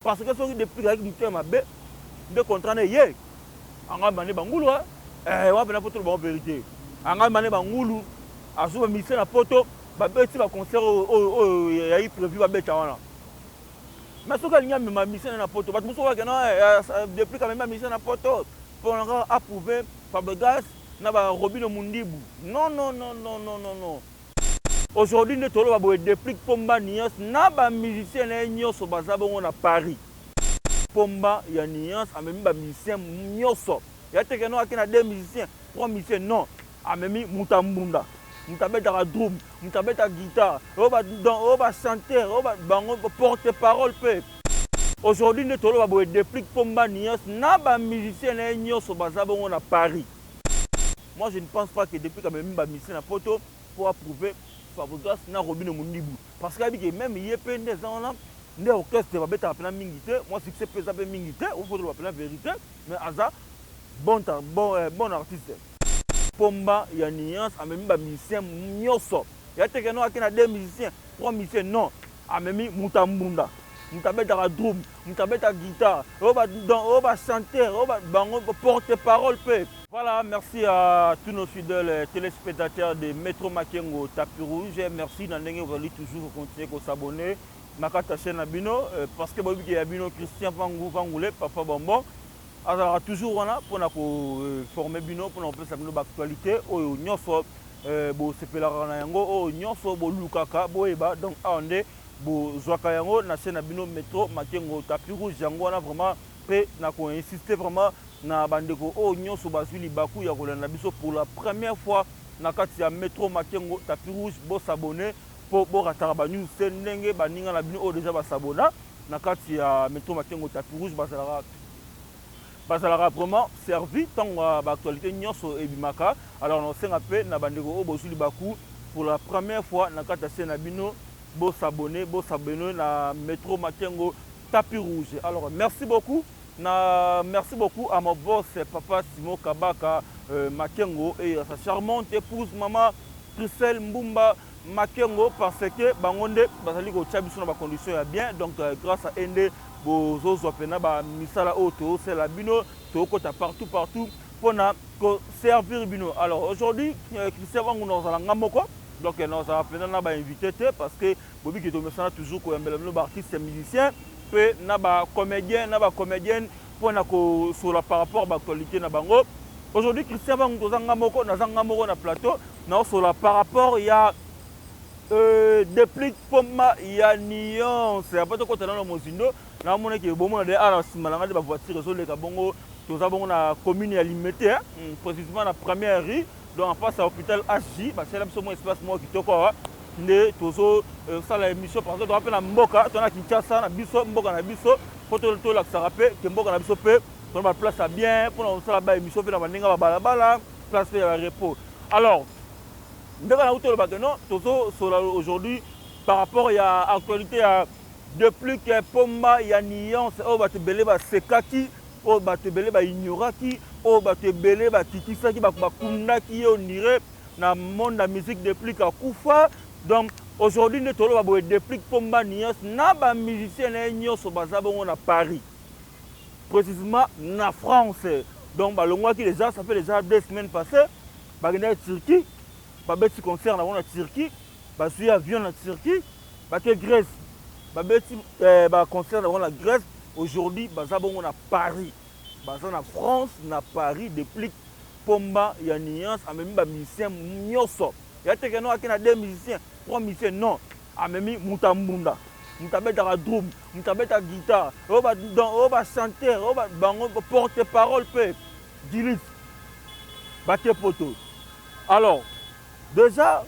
Parce que ceux depuis avec du thème de contraner yé anga mané bangulu wa bena poto ba vérité anga mané bangulu azuba mise na poto ba beti ba concert ya yi prévu ba beta wana mais ce que l'nya ma mise na poto ba muso wa kana depuis quand même mise na poto pour approuver Fabregas na ba Robino Mundibu non non non non non non non. Aujourd'hui, nous avons depuis Pomba Niance, na ba musicien nyonso bazabongo na Paris. Pomba ya Niance, amemi ba musicien nyonso. Ya tekeno akina deux musiciens, trois musiciens non. Amemi mutambunda. Mutabeta ka drum, mutabeta guitare, oba chanteur, oba bango porte-parole pe. Aujourd'hui, nous avons depuis Pomba Niance, na ba musicien nyonso bazabongo na Paris. Moi, je ne pense pas que depuis quand même ba musicien na poto pour approuver Fabregas na Robino Mundibu parce que même yepé des gens là des orchestre va beta appelé mingité moi succès pesa pe mingité on faut le appeler vérité mais aza bon artiste Pomba ya Niance amemi ba musicien nyonso ya tekeno akina deux musiciens trois musiciens non amemi mutambunda mutabeta ka drum mutabeta guitare oba chanteur oba bango porte-parole pe. Voilà, merci à tous nos fidèles téléspectateurs de Métro Makengo Tapis Rouge. Merci d'enlever vous allez toujours continuer à s'abonner à la chaîne Abino parce que il y a Abino Christian Vangoulé, Papa Bambon. Alors toujours là pour former Bino pour nous faire l'actualité. Oh nyonso bo sepela na yango oh nyonso bo lukaka bo eba donc ande bo zwaka yango na chaîne Abino Métro Makengo Tapis Rouge yango na vraiment pe na ko insister vraiment na bandeko o nyonso bazuli baku ya kolanda biso pour la première fois na kati ya Métro Makengo Tapis Rouge bo s'abonner pour bo ratara ba news ndenge baninga na bino o déjà ba s'abonner na kati ya Métro Makengo Tapis Rouge basalaka vraiment servi tant ba actualité nyonso ebimaka alors on senga pe na bandeko o bozuli baku pour la première fois na kati ya chaîne bino bo s'abonner na Métro Makengo Tapis Rouge. Alors merci beaucoup. Merci beaucoup à mon boss papa Simon Kabaka Makengo et à sa charmante épouse maman Christelle Mbumba Makengo parce que bangonde bazali ko tchabiso na ba condition ya bien donc grâce à ende bozo zopena ba misala auto c'est la bino to kota partout pour na ko servir bino. Alors aujourd'hui Christelle Wangu nous allons moko donc nous allons na ba invité parce que bobi ki to mesana toujours ko yambela no ba artiste musicien pe na ba comédienne pour na ko sur par rapport à l'actualité na bango. Aujourd'hui Christian Vangu tozanga moko na plateau na sur par rapport il y a depuis Pomba ya Niance pas to kota na mozindo na mona ke bomo na de ara simalanga de ba voiture zo le ka bongo toza bongo na commune ya limité précisément na première rue donc en face à hôpital HJ ba c'est là mo espace mo kitoko ne tozo sala émission parce que on rappelle na mboka tona Kinshasa na biso mboka na biso photo to la sarape ke mboka na biso pe on va place bien pour on sala ba émission pe na baninga ba bala place pe ya repos. Alors ndeka na utolo ba que non tozo aujourd'hui par rapport à actualité à depuis que Pomba ya Niance o ba te belé ba sekaki o ba te belé ba ignoraki o ba te belé ba tikisaki ba kundaki on dirait na monde la musique depuis ka kufa. Donc aujourd'hui nous avons depuis Pomba Niance na ba musicien nyonso bazabongo na Paris précisément na France donc ba longwa qui déjà ça fait déjà 2 semaines passées ba gena Turquie ba beti concert na Turquie ba suivi avion na Turquie ba ke Grèce ba beti ba concert na Grèce aujourd'hui bazabongo na Paris baza na France na Paris depuis Pomba ya Niance amemi ba musicien nyonso ya tekeno akina deux musiciens trois musiciens non amemi mutambunda mutabeta ka drum mutabeta guitare oba chanteur oba bango porte-parole pe dirige baté poto. Alors déjà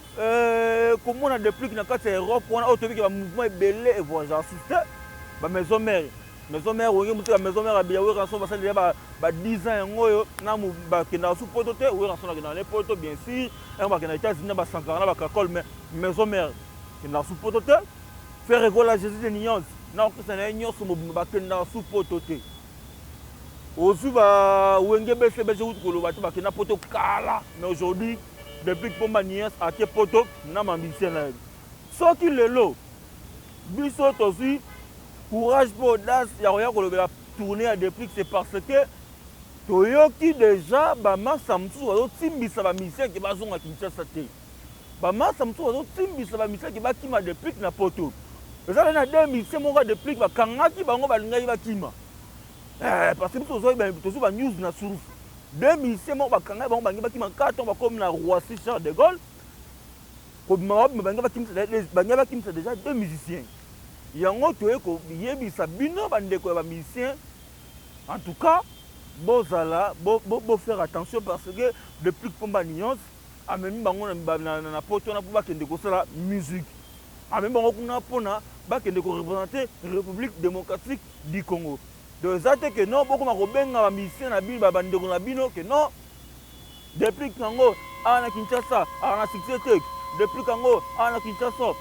comment on a depuis que na kati Europe on a autobi que mouvement belé et voir assisté ba maison mère on mutu maison mère abia we ranso basali ba 10 ans ngoyo na mu ba kenda su poto te we ranso na les poto bien sûr on ba kenda États-Unis ba sankara ba kakol mais maison mère kenda su poto te faire école Jésus de Niance na ko sana nyonso mo ba kenda su poto te ozu ba wenge bese bese utkolo ba ba kenda poto kala mais aujourd'hui depuis Pomba Niance a ke poto na mambisien na so ki lelo biso tosi courage pour audace ya koya kolobela tourner à Déplique, c'est parce que toyoki déjà bamasa mosusu bazotimbisa bamisien ke bazonga Kinshasa te. Bamasa mosusu bazotimbisa bamisien ke bakima Déplique na poto. Ezala na 2000 moko Déplique bakangaki bango balingaki bakima. Parce que tozo ba news na source. 2000 moko bakangaki bango bangi bakima 4 ans bakomi na Roissy Charles de Gaulle. Bangi bakimisa déjà 2 musiciens. Yango toye ko yebisa bino bandeko ya bamisien. En tout cas, bon faire attention parce que depuis que Pomba Nyons a même na poto na pour kende ko sala musique. A même bango kuna pona ba kende ko représenter République démocratique du Congo. Donc ça que non beaucoup ma kobenga ba mission na bino ba bandeko na bino que non depuis kango ana Kinshasa ana succès depuis kango ana Kinshasa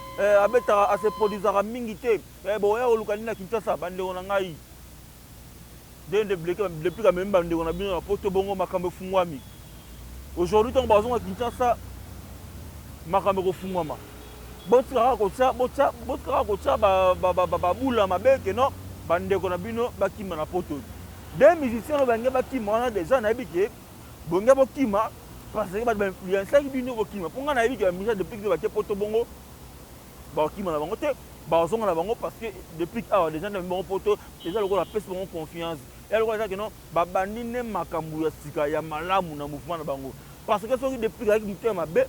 abeta a se produire mingi te bon ya olukani na Kinshasa bandeko na ngai depuis quand même on a bien rapporté bongo makambo fungwami. Aujourd'hui ton bazon à Kinshasa makambo fungwama. Botsara ko tsa ba bula mabe que non bande ko na bino bakima na poto. Des musiciens bange bakima na déjà na bike bonga bakima parce que ba influencer bino bakima. Ponga na bike musicien depuis que ba poto bongo bakima na bango te bazonga na bango parce que depuis ah déjà na bango poto déjà le ko la pèse bongo confiance. Et alors que non babandi ne makambu ya sika ya malamu na mouvement na bango parce que soki depuis que muté mabe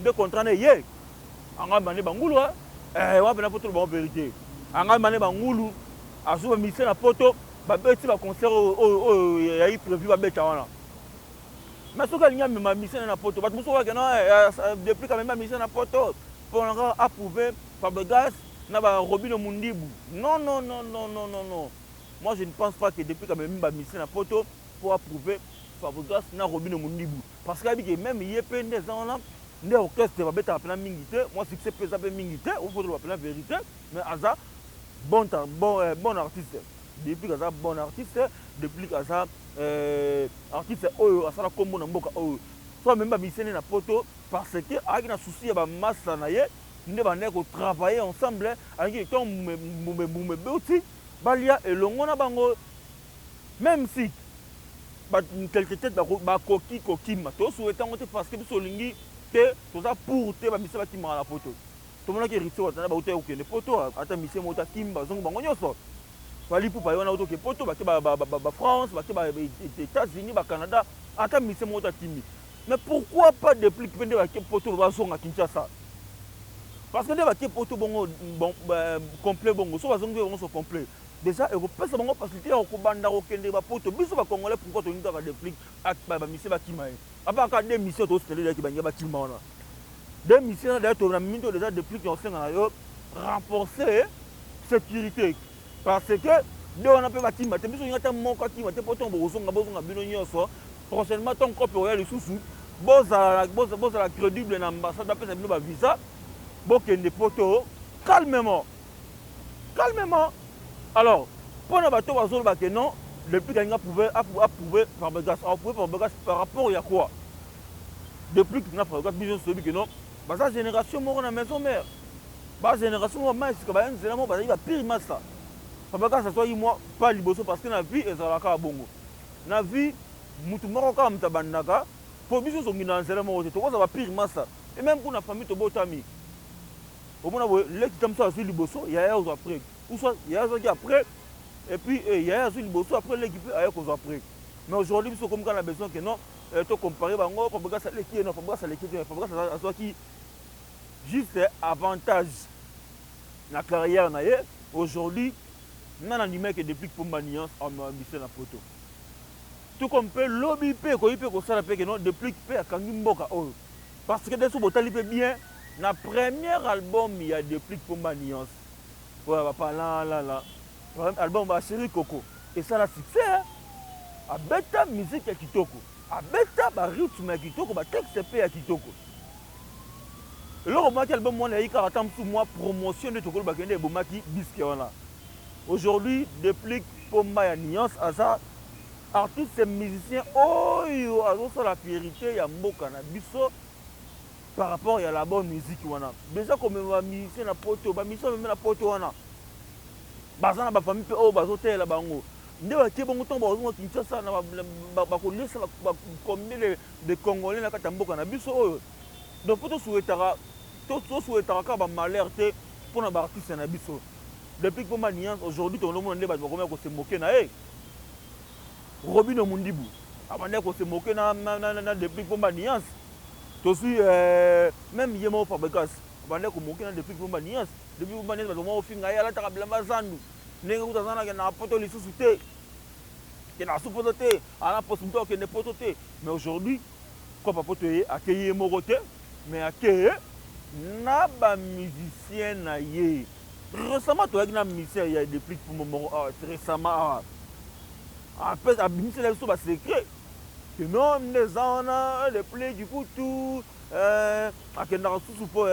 de contrat na ye anga bande bangulu wa bana poto ba vérité anga bande bangulu azuba mise na poto ba beti ba concert ya yi prévu ba beta wana mais soki alinga mema mise na poto ba muso wa que non depuis quand même mise na poto pour approuver Fabregas na ba Robino Mundibu non. Moi, je ne pense pas que depuis quand même mission na poto pour approuver Fabregas na Robino Mundibu. Parce que même il y a plein de gens là, les orchestres va mettre à plein mingité. Moi, succès peut s'appeler mingité, on faut la plein vérité. Mais Aza, bon artiste. Depuis Aza, bon artiste. Depuis Aza, artiste oyo, Aza la combo na mboka oyo. Soit même mission na poto parce que avec un souci ba masse na ye, nous devons travailler ensemble. Avec ton beauty. Balia et longona bango même si quelque tête ba koki mato souhaitant parce que solingi te toza pour te ba mise ba kimara la photo to mona ki ritso tana ba uta ko ne photo ata mise mota kimba zongo bango nyoso bali pour pa yona auto ke photo ba France ba États-Unis ba Canada ata mise mota kimi mais pourquoi pas depuis que ba photo ba zonga Kinshasa parce que ne ba photo bongo complet bongo so ba zongo bongo so complet. Déjà, Européens sont facilité à Okobanda, Okende, Bapoto, Bissou, Congolais, pourquoi tu n'as pas de flics à Mission Bakimae. Après, quand des missions au Stélé qui baignent Bakimana. Des missions d'ailleurs, on a mis déjà des flics qui ont fait renforcer sécurité. Parce que, dès on a fait Bakima, tu as un manque à Kima, tu as un besoin de Binognioso, prochainement, ton corps est le sous-sous, Boz à la crédible ambassade, après, ça a visa, Bokende Poto, calmement. Alors, pour le bateau, non, depuis qu'il a approuvé Fabregas par rapport à quoi? Depuis qu'il a Fabregas, celui que non, sa génération mort dans la maison mère. La génération mort, il va pire ça. Fabregas, ça soit moi, pas liboso parce que la vie est à la bongo. La vie, mutu mort comme tabandaka, pour biso son guinan, c'est la mort, ça va pire ça. Et même pour la famille, tu beau ami. Au moins, les qui comme ça, c'est liboso, il y a un après. Ou soit il y a un qui après, et puis il y a un qui après l'équipe ailleurs qu'on après. Mais aujourd'hui, c'est comme quand on a besoin que non, tu compares, Fabregas à l'équipe, non, Fabregas à l'équipe, Fabregas à soit qui juste avantage la carrière aujourd'hui, on a animé que depuis que Pomba Nyons a mis la photo. Tout comme peut lobby peut que ça que non depuis que peut à Kangimboka parce que des sous-botali peut bien. Na premier album il y a depuis Pomba Nyons. Ouais, papa là. Album ba série Coco. Et ça la succès. A beta musique ya kitoko. A beta ba rythme ya kitoko, ba texte pe ya kitoko. Et là on m'a dit album moi na yika atam sous moi promotion de Tokolo Bakende et Bomaki bisque wana. Aujourd'hui depuis Pomba Nyons asa artiste et musicien oyo azo la vérité ya mboka na biso. Par rapport à la bonne musique wana. Déjà comme ma musicien na poto, ba mission même na poto wana. baza na bafamille mpe oyo bazoteyela bango nde batie bongo ntongo bazonga Kinshasa na bakolesa combien de Congolais na kati ya mboka na biso oyo donc mpo tosouetaka kaka bamalheur te mpona baartiste na biso depuis mpo maniance aujourd'hui tonomona nde bato bakomea kosemoke na ye Robino Mundibu abandaki kosemoke na depuis mpo maniance tozwi même ye moko Fabregas abandaki komoke na depuis mpo maniance depuis mpo maniance bato moko ofinga ye alataka bilamba zandu ndenge kuta azanaki na poto lisusu te ke na su poto te ana possibilité okende poto te mais aujourd'hui kopa poto ye ake ye moko te mais ake na bamusicien na ye récemment toyaki na musicien ya depuis mpo moko récemment abimisi na biso basecret ke non nde eza wana lepli dikutu akendaka susu mpo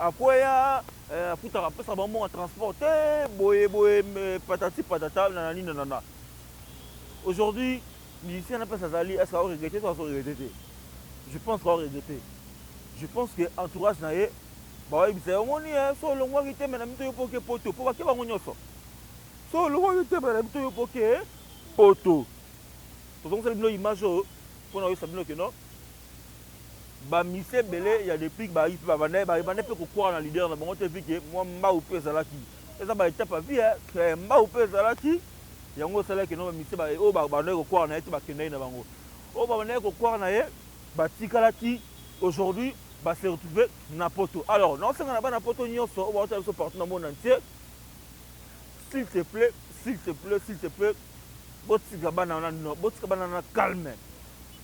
akweya afutaka apesa bango ya transport te boye patati patata nanani nanana aujourd'hui musicien napesa azali est ce que aoregrete to azoregrete te je pense qu'aoregrete je pense que entourage na ye baoyebisa ye omoni so olongwaki te me na mito yo poke poto mpo bake bango nyonso so olongwaki te me na mito yo poke poto tozongosala bino image oyo mpona oyebisa bino ke non bamise ebele ya depuis bayi mpe babanda mpe kokwara na leader na bango te vi ke mwa mbau mpe ezalaki eza baétape ya vie mbau mpe ezalaki yango esalaki no bamise oyo babandaki kokwara na ye te bakendaki na bango oyo babandaki kokwara na ye batikalaki aujourd'hui base retrouve na poto alors naosenga na bana poto nyonso oyo baotala biso partout na monde entier s'il te plaît botika bana na calme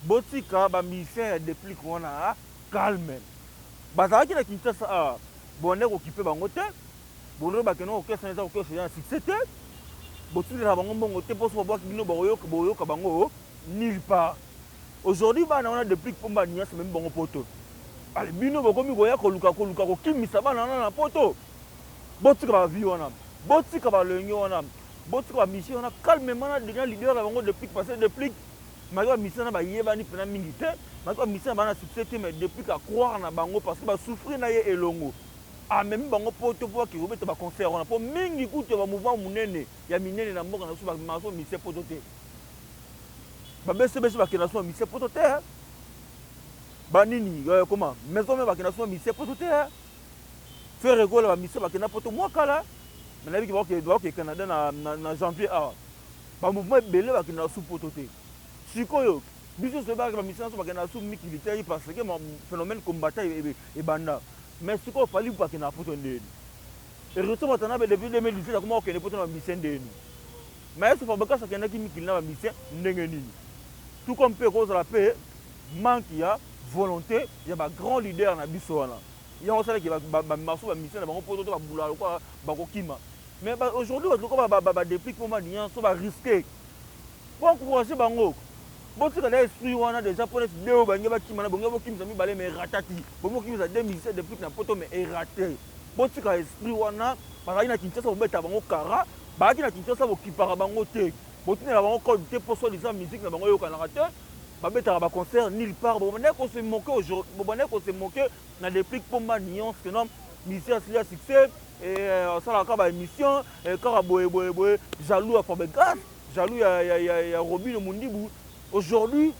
botika bamisien ya déplique wana calme bazalaki na Kinshasa awa bonde kokipe bango te bonde bakende kokesa eza kokesa ya succès te botikela bango mbongo te mposo babwaki bino boyoka bango nulle part aujourd'hui bana wana déplique mpo baniasi memi bango poto ale bino bokomi koya koluka kokimisa bana wana na poto botika bavie wana botika balongi wana botika bamisien wana calmement na leader na bango déplique parce que déplique maki bamisien na bayebani mpena mingi te maki bamisien na bana succès te mais déplique acroire na bango parce que basouffrir na ye elongo amemi bango poto mpo bakeki kobeta baconcert wana mpo mingi kutu bamouvement monene ya minene na mboka na biso bamaka so bamisien poto te babeso bakenda so bamisien poto te banini koma maison me bakenda so bamisien poto te faire rekola bamisien bakenda poto mwa kala nayebi baoke Canada na janvier awa bamouvement ebele bakenda su poto te sikoyo biso soyebaka bamisien so bakenda su mikili te parce que phénomène combattant ebanda mais sikoyo fali bakenda poto ndeni ereto batana be depuis 2017 akoma okende poto na bamisien ndeni mais so Fabregas akendaki mikili na bamisien ndenge nini tout comme mpe kozala mpe manque ya volonté ya bagrand leader na biso wana yango osalaki bamaso bamisien na bango poto to babula lokwa bakokima mais aujourd'hui batloko badéplique mpo banian so barisque po encourager bango botika na esprit wana déjà mpo neti deo bange bakima na bonge bokimisa mibale mais erataki bomokimisa 2017 déplique na poto mais erate botika esprit wana bazalaki na Kinshasa bobeta bango kara bazalaki na Kinshasa bokipaka bango te botinela bango code te mpo soi-disant musique na bango eyokanaka te babetaka baconcert nulle part bobandaki kose moke na déplique mpo nuance que non musicien asili ya succès asalaka kaka baémission kaka boye jaloux ya Fabregas jaloux ya Robino Mundibu aujourd'hui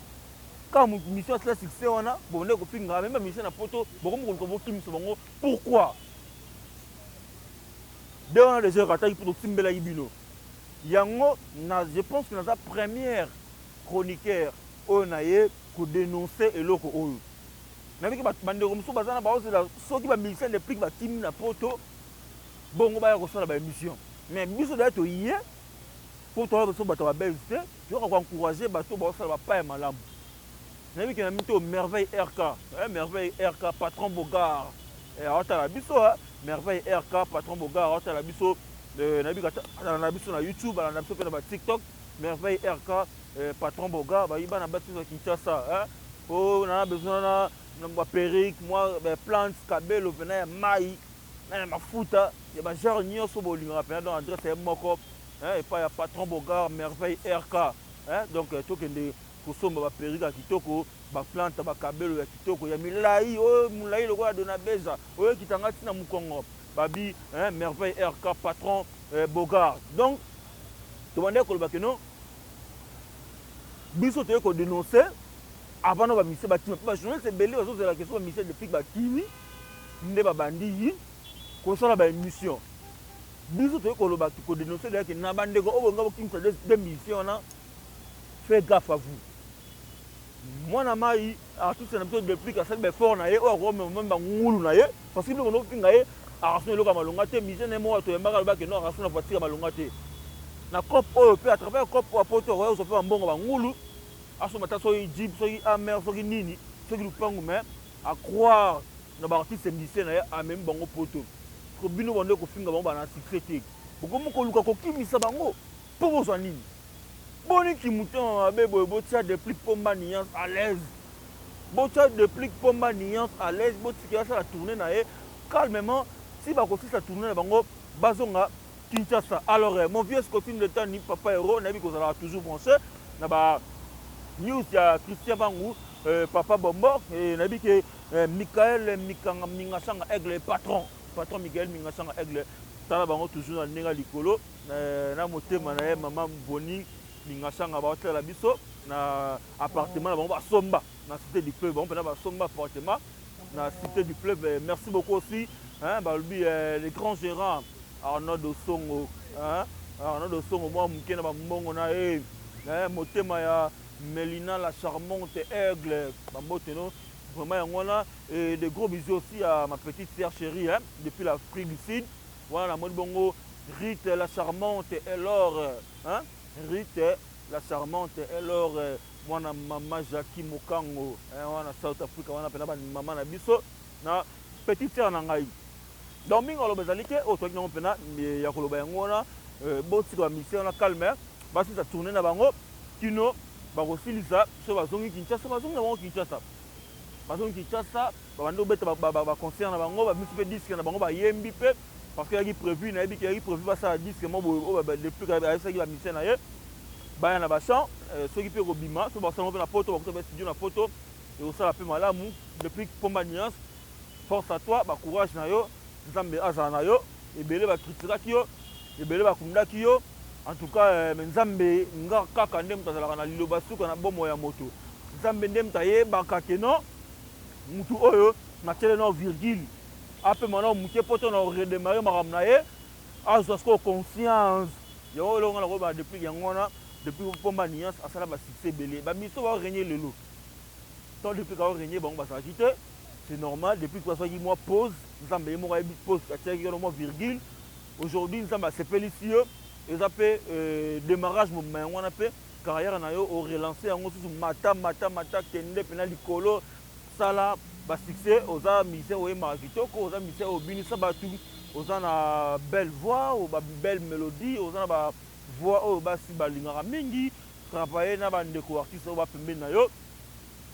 kaka musicien asili ya succès wana bobandaki kofingaka meme bamusicien na poto bokomi koluka bokimisa bango pourquoi nde wana déjà ekataki mpo tosimbelaki bino yango je pense que naza première chroniqueur oyo na ye kodénonce eloko oyo nabiki bandeko mosusu baza na baozela soki bamusicien déplique batimi na poto bongo baya kosala baémission mais biso daya toye mpo toya biso bato babelge te toyoka koencourage bato baosala bapa ya malamu nabiki na mito merveille rk patron bogard aotala biso merveille rk patron bogard aotala biso nabiki atala na biso na youtube alanda biso mpe na batiktok merveille rk patron bogard bayiba na bato ya Kinshasa po nana besoin na baperike mwa plante kabelo pena ya mai na ya mafuta ya bagenre nyonso bolingaka pena donc adresse ye moko epai ya patron bogard merveille rk donc tokende kosomba baperike ya kitoko baplante bakabelo ya kitoko ya milai oyo molai lokola dona beza oyo ekitanga ntina mokongo babi merveille RK patron Bogart. Donc demandez que non biso te ko dénoncer avant de mission bâtiment parce que c'est belé aux autres la question mission depuis batimi nde babandi yi ko sala ba émission biso te ko dénoncer là que na bande ko o ngabo kimsa de mission na faites gaffe à vous. Moi na mai a tout ça depuis que ça be fort na ye o ko même ba ngulu na ye parce que nous on pinga ye a rason le ka malonga te mission ne mo to yamba ka ke no rason na voiture malonga te na cop o pe à travers cop o poto o so pe mbongo ba ngulu aso mata so jeep so amer so nini so lupangu mais à croire na ba artiste mission na ye a même bongo poto ko bino bonde ko finga bango na secret ko mo ko luka ko kimisa bango po bo so nini boni ki mouton bebo botia de plus pomba nuance à l'aise botia de plus pomba nuance à l'aise botia ça la tourner na ye calmement si ba ko ça tourner na bango bazonga Kinshasa. Alors mon vieux continue de temps ni papa héros na bi ko ça toujours branché na ba news ya Christian Bangu papa Bombo et na bi ke Michael Mikanga Mingashanga Aigle patron Michael Mingashanga Aigle tala bango toujours na nenga likolo na motema na ye maman Boni Mingashanga ba hôtel la biso na appartement na bango ba somba na cité du fleuve bango pena ba somba appartement na cité du fleuve. Merci beaucoup aussi les grands gérants Arnaud Dosongo Arnaud Dosongo moi mukena ba mbongo na motema ya Melina la charmante aigle bamboteno vraiment yangona et de gros bisous aussi à ma petite sœur chérie depuis l'Afrique du Sud voilà la mode bongo Rite la charmante et l'or Rite la charmante et l'or moi na maman Jackie Mokango wana South Africa wana pena ba maman na biso na petite sœur na ngai donc mingo lo bezalike o to kingo pena ya koloba yangona boti ko mission na calme basi ça tourner na bango kino ba ko silisa so bazongi Kinshasa bazongi na bango Kinshasa bazongi Kinshasa ba bando beta ba concert na bango ba musipe disque na bango ba yembi pe parce que y prévu na bi qui prévu ba ça disque mo depuis que ça la mission na ye ba na ba chant ceux qui peut robima so ba ça na photo ba ko studio na photo et ça la pe malamu depuis pomba nuance force à toi ba courage na yo nzambe azana yo ebele ba critiquaki yo ebele ba kumdaki yo en tout cas nzambe nga kaka ndem tazalaka na liloba suka na bomo ya moto nzambe ndem taye bakake no mutu oyo na tele no virgule ape mana mutie poto na redémarrer maram na ye azwa sko conscience yo lo ngana ko ba depuis yangona depuis pomba nuance asala ba succès belé ba miso ba régner lelo to depuis ka régner bango ba sagité c'est normal depuis que ça moi pause nzambe mo ka pause ka teki no mo virgule aujourd'hui nzambe c'est félicieux et ça fait démarrage moment on a fait carrière na yo au relancer en sous mata kende pena likolo sala ba succès oza mise o markitoko oza mise o binisa batu oza na belle voix ou ba belle mélodie oza na ba voix o ba si balingara mingi travailler na ba ndeko artiste o ba pembe na yo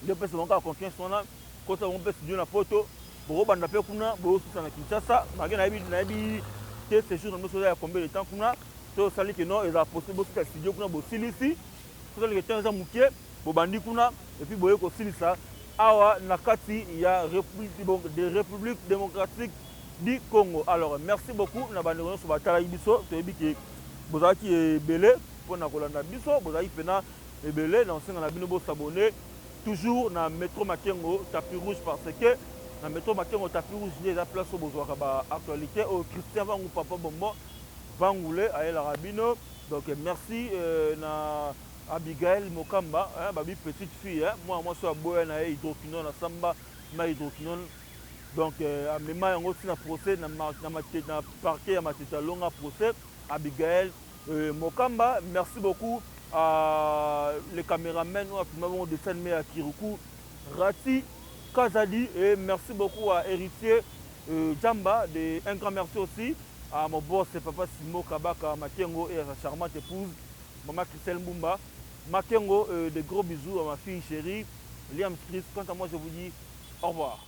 de pesa monka confiance ona ko ça on peut studio na photo bo banda pe kuna bo susa na Kinshasa magena na bi te séjour na so ya combien de temps kuna to sali que non ils a possible que studio kuna bo silisi to sali que temps za mukie bo bandi kuna et puis boye ko silisa awa na kati ya République démocratique du Congo. Alors merci beaucoup na bandi ko so batala biso to ebiki bozaki belé pona kolanda biso bozaki pena ebele na senga na bino bo s'abonner toujours na métro Makengo tapis rouge parce que na métro Makengo tapis rouge il y a place au besoin ba actualité au Christian Bangu papa Bombo Bangoulé à la Rabino. Donc merci na Abigail Mokamba babi petite fille moi so boya na hydroquinone na samba ma hydroquinone donc a mema yango na procès na parquet ya matita longa procès Abigail Mokamba. Merci beaucoup à les caméramans ou à filmer de dessin à Kiruku Rati Kazadi et merci beaucoup à Héritier Djamba de un grand merci aussi à mon boss papa Simo Kabaka Makengo et à sa charmante épouse maman Christelle Mbumba Makengo. De gros bisous à ma fille chérie Liam Chris. Quant à moi je vous dis au revoir.